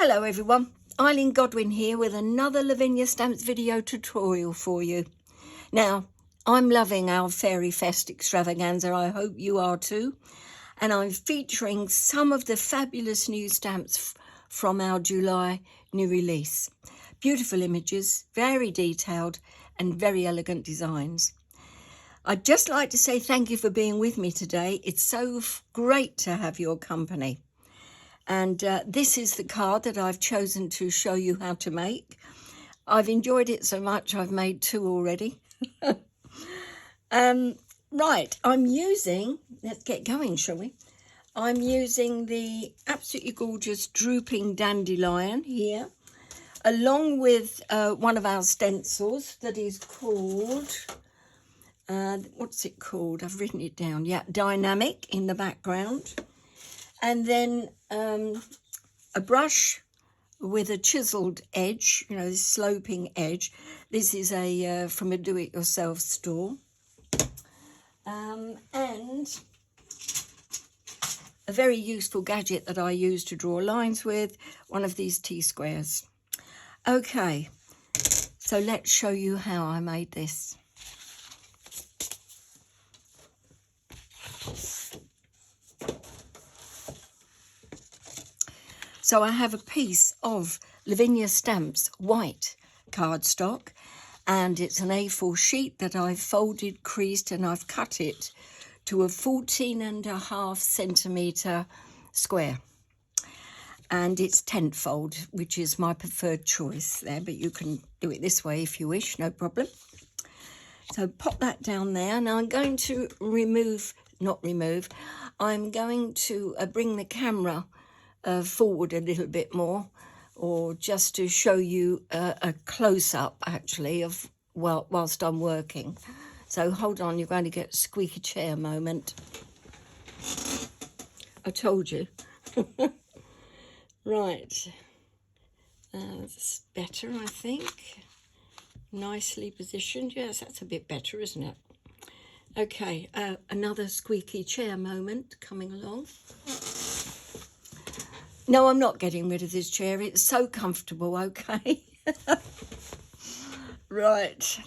Hello everyone, Eileen Godwin here with another Lavinia Stamps video tutorial for you. Now, I'm loving our Fairy Fest extravaganza, I hope you are too. And I'm featuring some of the fabulous new stamps from our July new release. Beautiful images, very detailed and very elegant designs. I'd just like to say thank you for being with me today. It's so great to have your company. And this is the card that I've chosen to show you how to make. I've enjoyed it so much, I've made 2 already. Right, I'm using, let's get going, shall we? I'm using the absolutely gorgeous Drooping Dandelion here, along with one of our stencils that is called, what's it called? I've written it down. Yeah, Dynamic in the background. And then a brush with a chiseled edge, you know, this sloping edge. This is a from a do-it-yourself store. And a very useful gadget that I use to draw lines with, one of these Tsquares. Okay, so let's show you how I made this. So I have a piece of Lavinia Stamps white cardstock, and it's an A4 sheet that I've folded, creased, and I've cut it to a 14.5 centimetre square. And it's tenfold, which is my preferred choice there, but you can do it this way if you wish, no problem. So pop that down there. Now I'm going to I'm going to bring the camera forward a little bit more, or just to show you a close-up actually of whilst I'm working. So hold on, you're going to get a squeaky chair moment. I told you. Right, that's better, I think. Nicely positioned. Yes, that's a bit better, isn't it? Okay, another squeaky chair moment coming along. No, I'm not getting rid of this chair. It's so comfortable, okay? Right.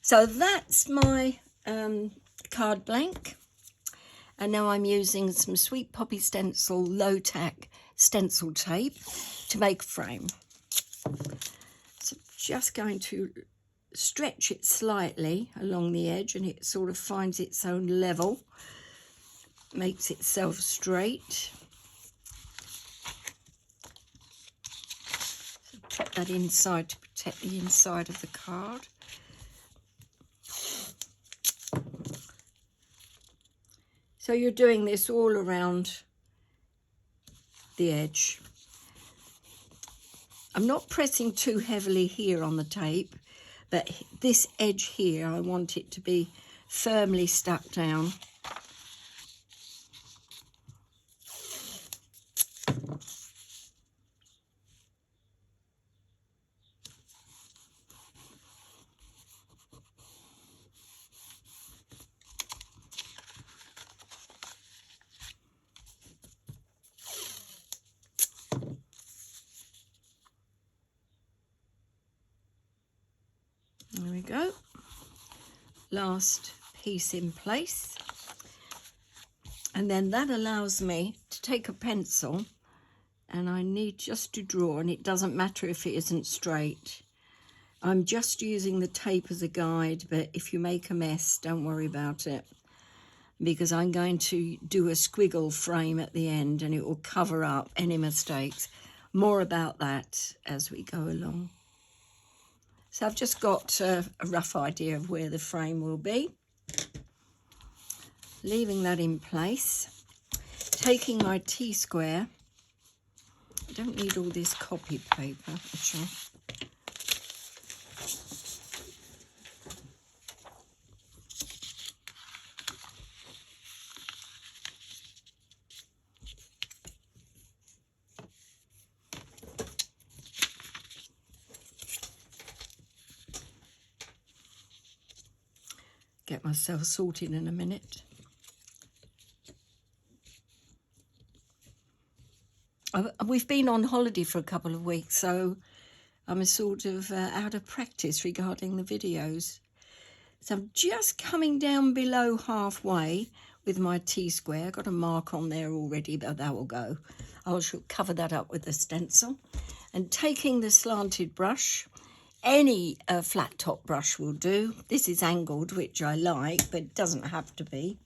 So that's my card blank. And now I'm using some Sweet Poppy Stencil low-tack stencil tape to make a frame. So just going to stretch it slightly along the edge, and it sort of finds its own level, makes itself straight. Put that inside to protect the inside of the card. So you're doing this all around the edge. I'm not pressing too heavily here on the tape, but this edge here, I want it to be firmly stuck down. There we go. Last piece in place. And then that allows me to take a pencil, and I need just to draw, and it doesn't matter if it isn't straight. I'm just using the tape as a guide, but if you make a mess, don't worry about it, because I'm going to do a squiggle frame at the end, and it will cover up any mistakes. More about that as we go along. So I've just got a rough idea of where the frame will be. Leaving that in place. Taking my Tsquare. I don't need all this copy paper, actually. Get myself sorted in a minute. we've been on holiday for a couple of weeks, so I'm sort of out of practice regarding the videos. So I'm just coming down below halfway with my Tsquare. Got a mark on there already, but that will go. I shall cover that up with the stencil. And taking the slanted brush, any flat top brush will do. This is angled, which I like, but it doesn't have to be.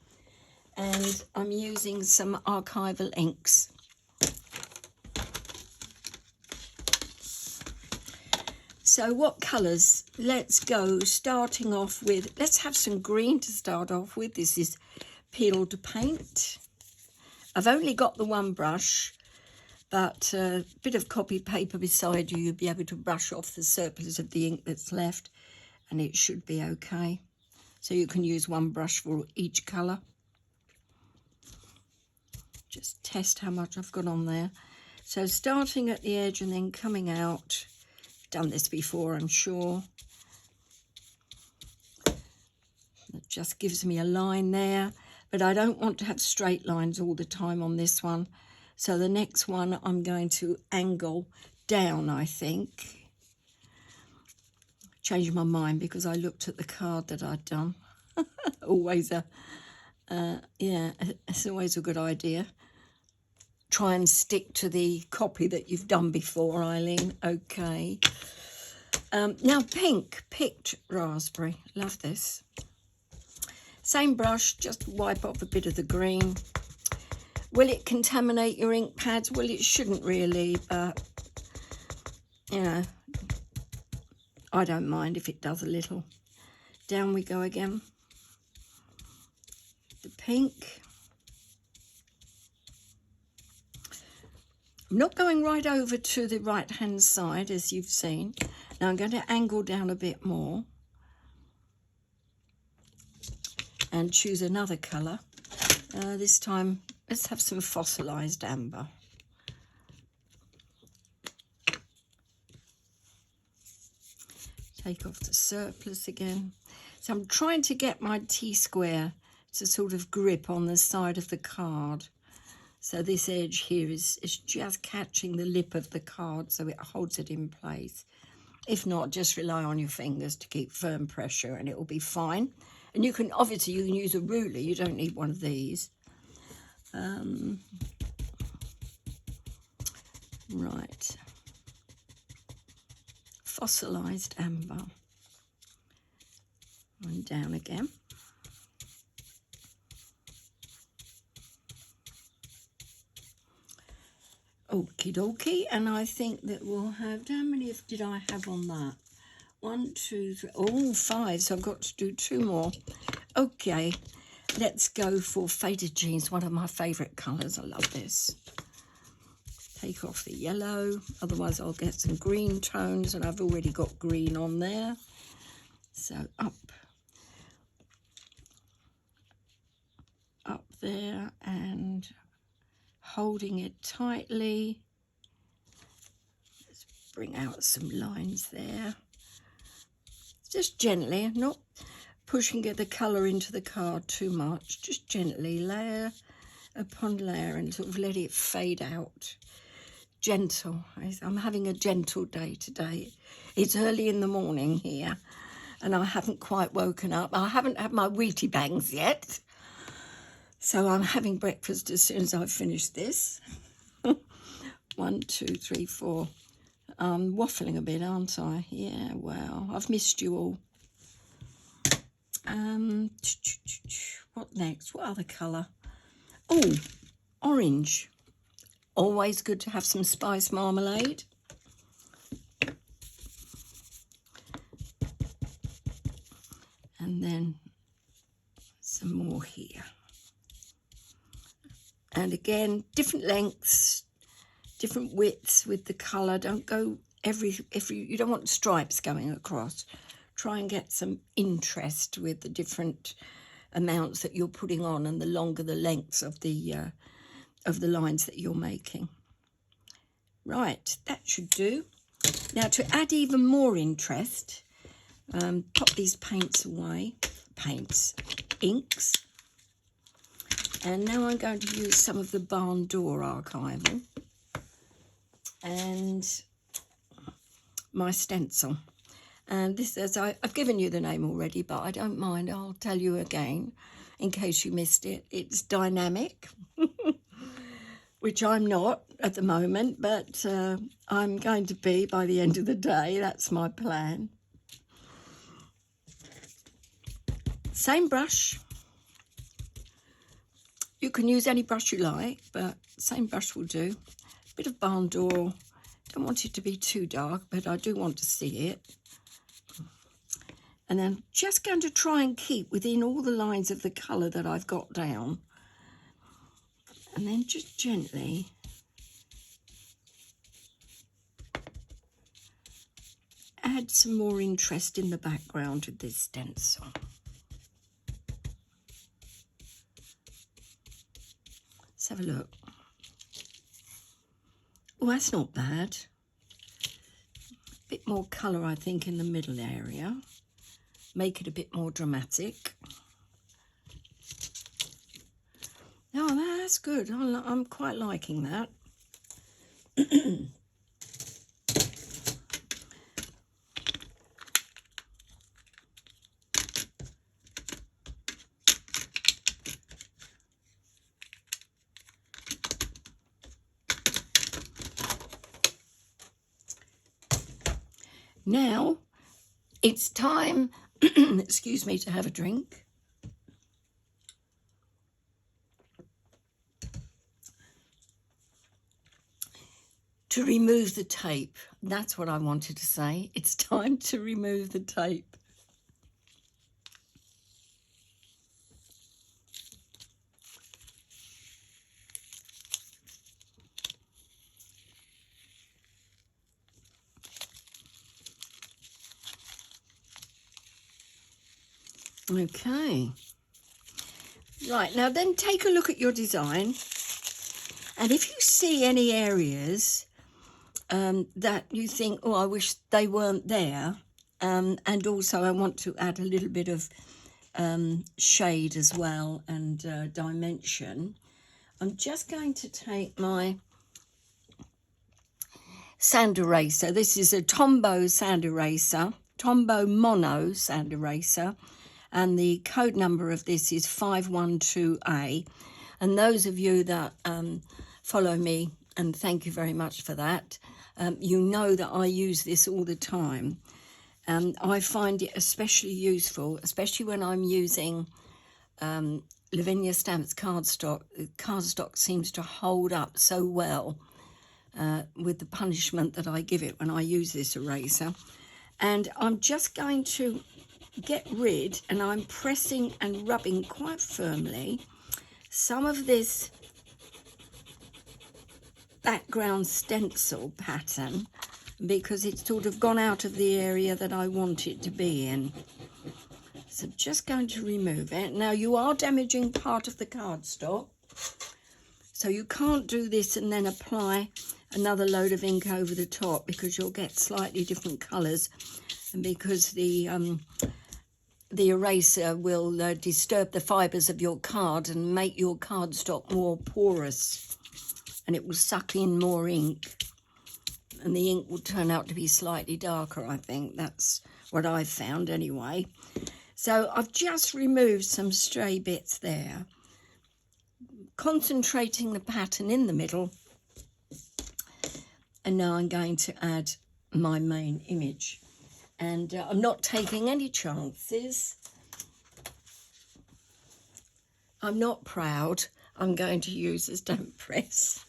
And I'm using some archival inks. So what colours? Let's go, starting off with, let's have some green to start off with. This is peeled paint. I've only got the one brush, but a bit of copy paper beside you, you'll be able to brush off the surplus of the ink that's left, and it should be okay. So you can use one brush for each colour. Just test how much I've got on there. So starting at the edge and then coming out. Done this before, I'm sure. It just gives me a line there, but I don't want to have straight lines all the time on this one. So the next one I'm going to angle down, I think. Changed my mind because I looked at the card that I'd done. Always yeah, it's always a good idea. Try and stick to the copy that you've done before, Eileen. Okay. Now pink, picked raspberry. Love this. Same brush, just wipe off a bit of the green. Will it contaminate your ink pads? Well, it shouldn't really, but, you know, I don't mind if it does a little. Down we go again. The pink. I'm not going right over to the right-hand side, as you've seen. Now I'm going to angle down a bit more and choose another colour. This time, let's have some fossilised amber. Take off the surplus again. So I'm trying to get my Tsquare to sort of grip on the side of the card. So this edge here is just catching the lip of the card so it holds it in place. If not, just rely on your fingers to keep firm pressure and it will be fine. And you can, obviously, you can use a ruler. You don't need one of these. Right. Fossilised amber. And down again. Okie dokie, and I think that we'll have, how many did I have on that? 1, 2, 3, oh, 5, so I've got to do 2 more. Okay, let's go for faded jeans, one of my favourite colours. I love this. Take off the yellow, otherwise I'll get some green tones, and I've already got green on there. So up there, and holding it tightly. Let's bring out some lines there. Just gently, not pushing the colour into the card too much. Just gently, layer upon layer, and sort of let it fade out. Gentle. I'm having a gentle day today. It's early in the morning here, and I haven't quite woken up. I haven't had my Wheatie bangs yet. So I'm having breakfast as soon as I finish this. 1, 2, 3, 4. I'm waffling a bit, aren't I? Yeah, well, I've missed you all. What next? What other colour? Oh, orange. Always good to have some spice marmalade. And then some more here. And again, different lengths, different widths with the colour. Don't go you don't want stripes going across. Try and get some interest with the different amounts that you're putting on, and the longer the lengths of the lines that you're making. Right, that should do. Now to add even more interest, pop these paints away. Inks. And now I'm going to use some of the barn door archival. and my stencil. And this, as I've given you the name already, but I don't mind, I'll tell you again in case you missed it. It's Dynamic, which I'm not at the moment, but I'm going to be by the end of the day. That's my plan. Same brush. You can use any brush you like, but same brush will do. Bit of barn door. Don't want it to be too dark, but I do want to see it. And I'm just going to try and keep within all the lines of the colour that I've got down. And then just gently add some more interest in the background with this stencil. Let's have a look. Oh, that's not bad. A bit more colour, I think, in the middle area. Make it a bit more dramatic. Oh, that's good. I'm quite liking that. Now it's time, excuse me, to have a drink. To remove the tape. That's what I wanted to say. It's time to remove the tape. Okay. Right, now then take a look at your design. And if you see any areas that you think, oh, I wish they weren't there, and also I want to add a little bit of shade as well and dimension, I'm just going to take my sand eraser. This is a Tombow sand eraser, Tombow Mono sand eraser, and the code number of this is 512A. And those of you that follow me, and thank you very much for that, you know that I use this all the time. I find it especially useful, especially when I'm using Lavinia Stamps cardstock. Cardstock seems to hold up so well with the punishment that I give it when I use this eraser. And I'm just going to get rid, and I'm pressing and rubbing quite firmly, some of this background stencil pattern, because it's sort of gone out of the area that I want it to be in. So just going to remove it. Now you are damaging part of the cardstock, so you can't do this and then apply another load of ink over the top, because you'll get slightly different colours, and because the eraser will disturb the fibres of your card and make your cardstock more porous, and it will suck in more ink, and the ink will turn out to be slightly darker. I think that's what I've found anyway. So I've just removed some stray bits there, concentrating the pattern in the middle, and now I'm going to add my main image. And I'm not taking any chances. I'm not proud. I'm going to use a stamp press.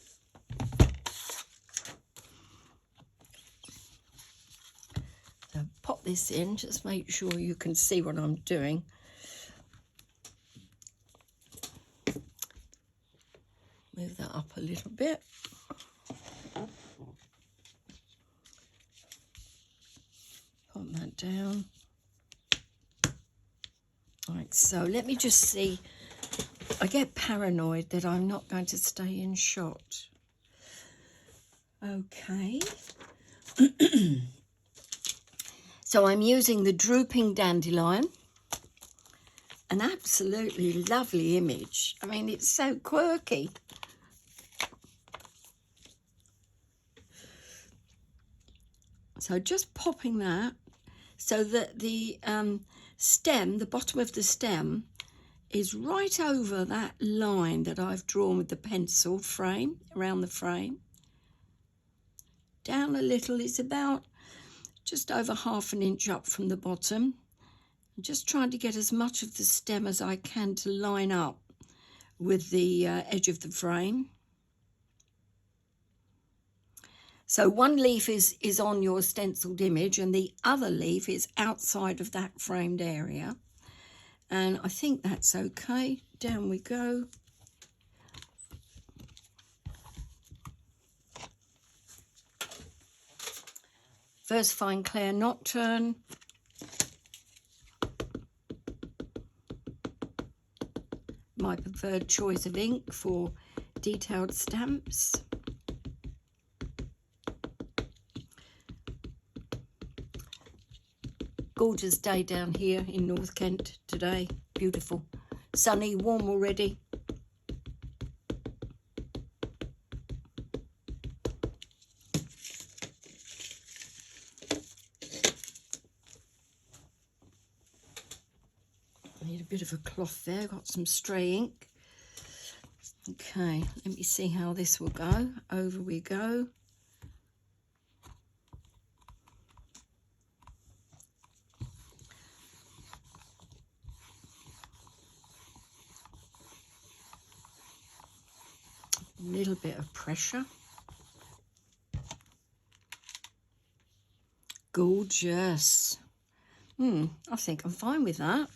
So pop this in, just make sure you can see what I'm doing. Move that up a little bit. Put that down. Right, so let me just see. I get paranoid that I'm not going to stay in shot. Okay. So I'm using the Drooping Dandelion. An absolutely lovely image. I mean, it's so quirky. So just popping that so that the stem, the bottom of the stem, is right over that line that I've drawn with the pencil frame, around the frame. Down a little, it's about just over 1/2 inch up from the bottom. I'm just trying to get as much of the stem as I can to line up with the edge of the frame. So one leaf is on your stenciled image and the other leaf is outside of that framed area. And I think that's okay. Down we go. Versafine Clair Nocturne. My preferred choice of ink for detailed stamps. Gorgeous day down here in North Kent today. Beautiful. Sunny, warm already. I need a bit of a cloth there. Got some stray ink. Okay, let me see how this will go. Over we go. A little bit of pressure. Gorgeous. I think I'm fine with that.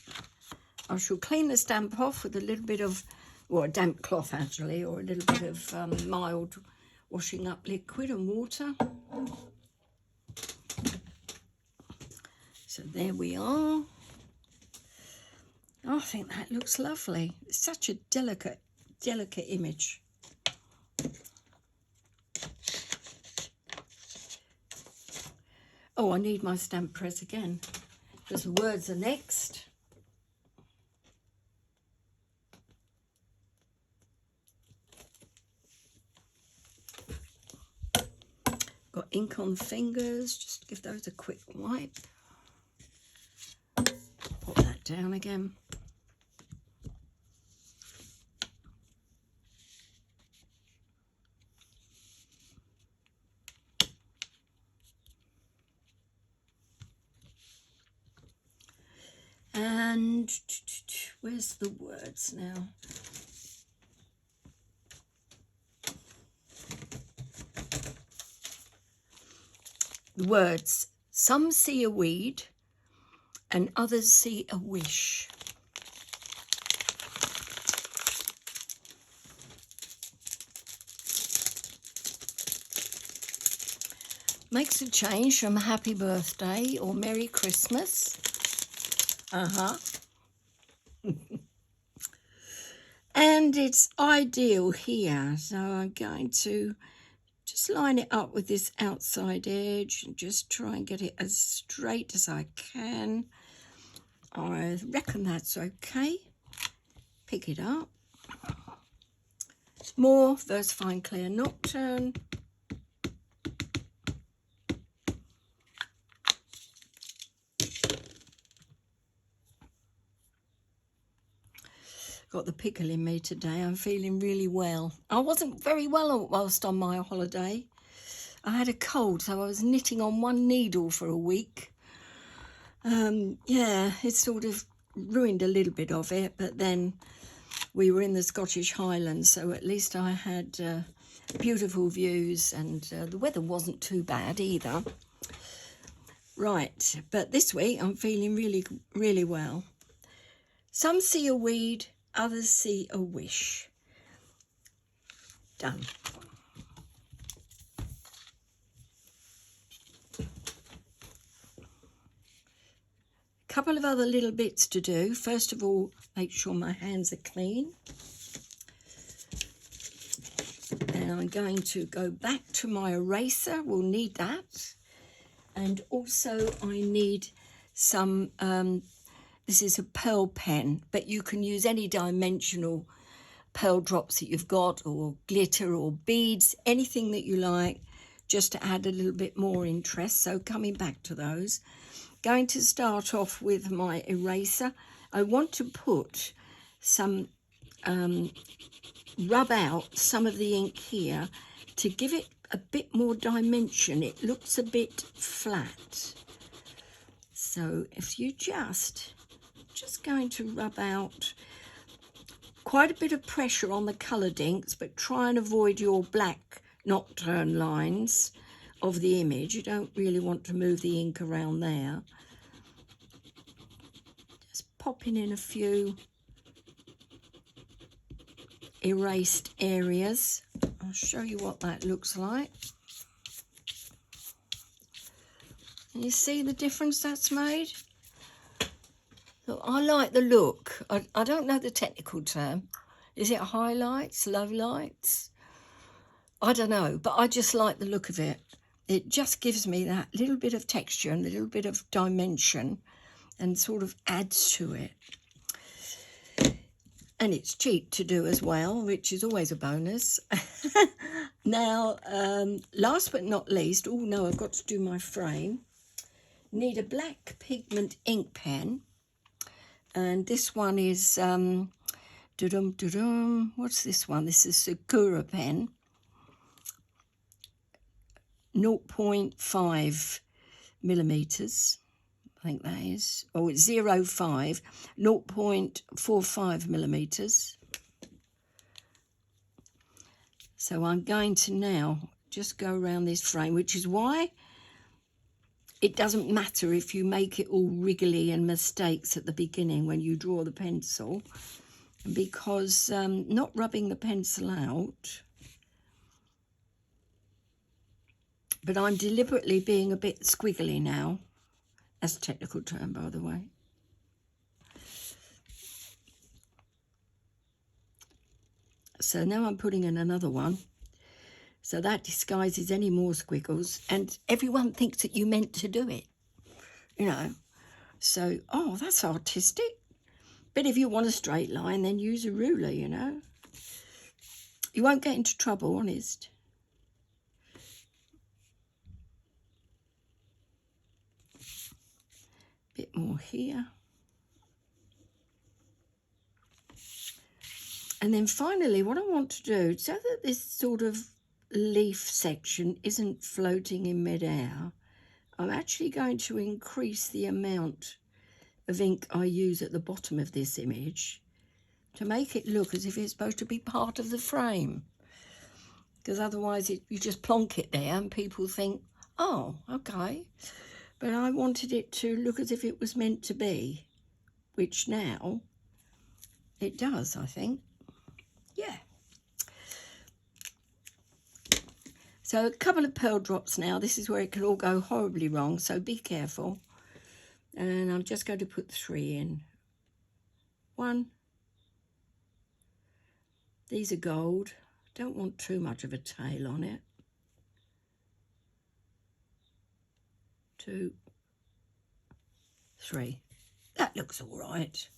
I shall clean the stamp off with a little bit of, or a damp cloth actually, or a little bit of mild washing up liquid and water. So there we are. I think that looks lovely. It's such a delicate image. Oh, I need my stamp press again, because the words are next. Got ink on the fingers, just give those a quick wipe. Pop that down again. And where's the words now? The words, some see a weed and others see a wish. Makes a change from happy birthday or Merry Christmas. And it's ideal here, so I'm going to just line it up with this outside edge and just try and get it as straight as I can. I reckon that's okay. Pick it up. More Versafine Clair Nocturne. Got the pickle in me today. I'm feeling really well. I wasn't very well whilst on my holiday. I had a cold, so I was knitting on one needle for a week. Yeah, it sort of ruined a little bit of it, but then we were in the Scottish Highlands, so at least I had beautiful views, and the weather wasn't too bad either. Right, but this week I'm feeling really, really well. Some see a weed, others see a wish. Done. Couple of other little bits to do. First of all, make sure my hands are clean. And I'm going to go back to my eraser. We'll need that. And also I need some, this is a pearl pen, but you can use any dimensional pearl drops that you've got, or glitter or beads, anything that you like, just to add a little bit more interest. So coming back to those, going to start off with my eraser. I want to put some, rub out some of the ink here to give it a bit more dimension. It looks a bit flat. So if you just going to rub out quite a bit of pressure on the coloured inks, but try and avoid your black nocturne lines of the image. You don't really want to move the ink around there. Just popping in a few erased areas. I'll show you what that looks like. Can you see the difference that's made? Look, I like the look. I don't know the technical term. Is it highlights, lowlights? I don't know, but I just like the look of it. It just gives me that little bit of texture and a little bit of dimension and sort of adds to it. And it's cheap to do as well, which is always a bonus. Now, last but not least, oh no, I've got to do my frame. Need a black pigment ink pen. And this one is, what's this one? This is Tsquare pen. 0.5 millimeters. I think that is. Oh, it's 0.45 millimeters. So I'm going to now just go around this frame, which is why it doesn't matter if you make it all wriggly and mistakes at the beginning when you draw the pencil, because not rubbing the pencil out, but I'm deliberately being a bit squiggly now. That's a technical term, by the way. So now I'm putting in another one. So that disguises any more squiggles, and everyone thinks that you meant to do it, you know. So, oh, that's artistic. But if you want a straight line, then use a ruler, you know. You won't get into trouble, honest. Bit more here. And then finally, what I want to do, so that this sort of leaf section isn't floating in midair, I'm actually going to increase the amount of ink I use at the bottom of this image to make it look as if it's supposed to be part of the frame, because otherwise you just plonk it there and people think, oh, okay. But I wanted it to look as if it was meant to be, which now it does, I think. Yeah. So a couple of pearl drops now. This is where it could all go horribly wrong, so be careful. And I'm just going to put 3 in. 1. These are gold. Don't want too much of a tail on it. 2, 3. That looks all right.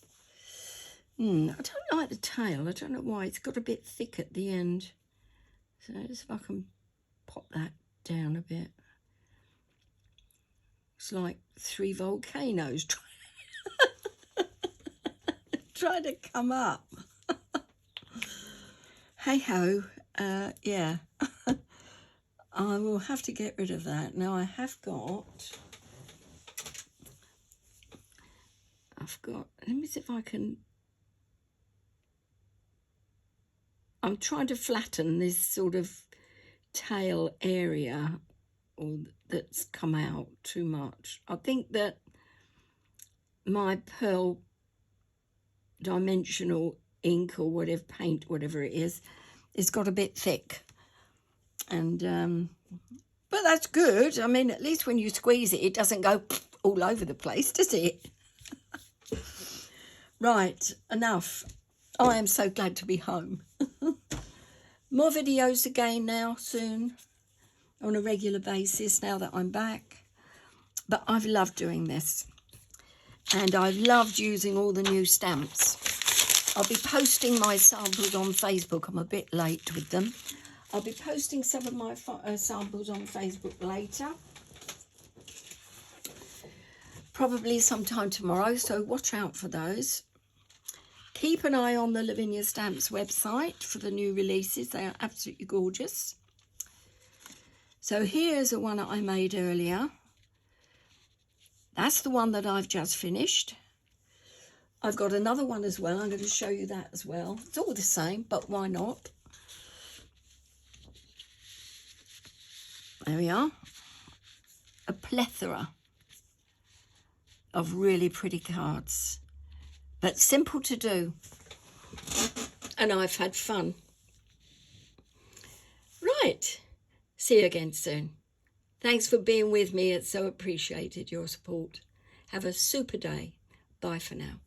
I don't like the tail. I don't know why. It's got a bit thick at the end. So just if I can pop that down a bit. It's like 3 volcanoes trying to come up. Hey ho, yeah. I will have to get rid of that. Now I've got, let me see if I can, I'm trying to flatten this sort of tail area that's come out too much. I think that my pearl dimensional ink or whatever, paint, whatever it is got a bit thick. And but that's good. I mean, at least when you squeeze it, it doesn't go all over the place, does it? Right, enough. I am so glad to be home. More videos again now soon on a regular basis now that I'm back. But I've loved doing this, and I've loved using all the new stamps. I'll be posting my samples on Facebook. I'm a bit late with them. I'll be posting some of my samples on Facebook later. Probably sometime tomorrow, so watch out for those. Keep an eye on the Lavinia Stamps website for the new releases. They are absolutely gorgeous. So here's the one that I made earlier. That's the one that I've just finished. I've got another one as well. I'm going to show you that as well. It's all the same, but why not? There we are. A plethora of really pretty cards, but simple to do. And I've had fun. Right. See you again soon. Thanks for being with me. It's so appreciated, your support. Have a super day. Bye for now.